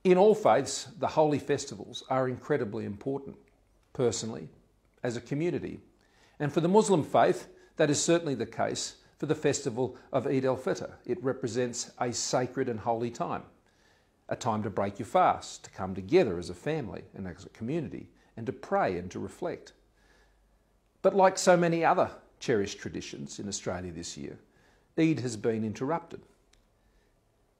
In all faiths, the holy festivals are incredibly important, personally, as a community. And for the Muslim faith, that is certainly the case for the festival of Eid al-Fitr. It represents a sacred and holy time, a time to break your fast, to come together as a family and as a community, and to pray and to reflect. But like so many other cherished traditions in Australia this year, Eid has been interrupted.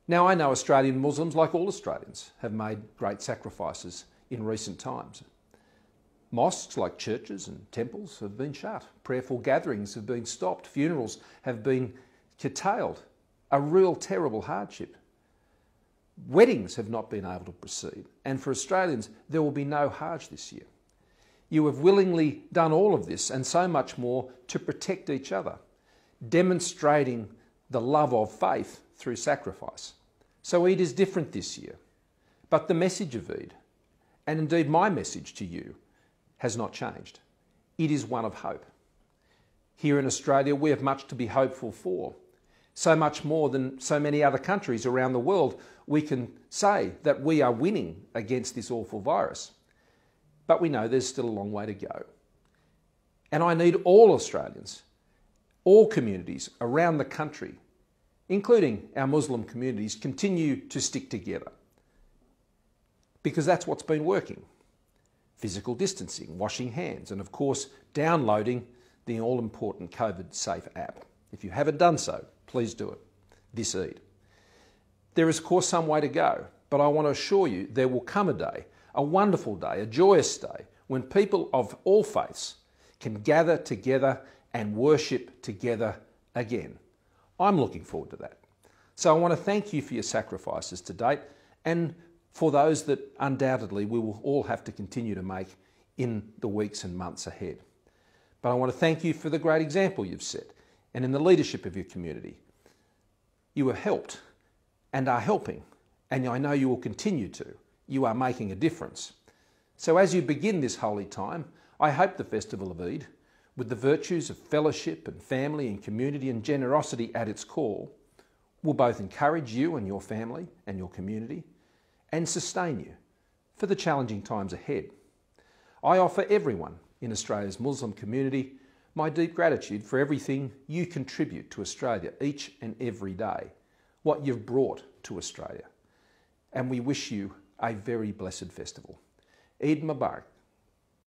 Now, I know Australian Muslims, like all Australians, have made great sacrifices in recent times. Mosques, like churches and temples, have been shut. Prayerful gatherings have been stopped. Funerals have been curtailed. A real terrible hardship. Weddings have not been able to proceed. And for Australians, there will be no Hajj this year. You have willingly done all of this and so much more to protect each other, demonstrating the love of faith through sacrifice. So Eid is different this year. But the message of Eid, and indeed my message to you, has not changed. It is one of hope. Here in Australia, we have much to be hopeful for. So much more than so many other countries around the world, we can say that we are winning against this awful virus. But we know there's still a long way to go. And I need all Australians, all communities around the country, including our Muslim communities, continue to stick together. Because that's what's been working. Physical distancing, washing hands, and of course, downloading the all-important COVID Safe app. If you haven't done so, please do it this Eid. There is, of course, some way to go, but I want to assure you there will come a day, a wonderful day, a joyous day, when people of all faiths can gather together and worship together again. I'm looking forward to that. So I want to thank you for your sacrifices to date and for those that undoubtedly we will all have to continue to make in the weeks and months ahead. But I want to thank you for the great example you've set and in the leadership of your community. You have helped and are helping, and I know you will continue to. You are making a difference. So as you begin this holy time, I hope the festival of Eid, with the virtues of fellowship and family and community and generosity at its core, will both encourage you and your family and your community and sustain you for the challenging times ahead. I offer everyone in Australia's Muslim community my deep gratitude for everything you contribute to Australia each and every day, what you've brought to Australia. And we wish you a very blessed festival. Eid Mubarak.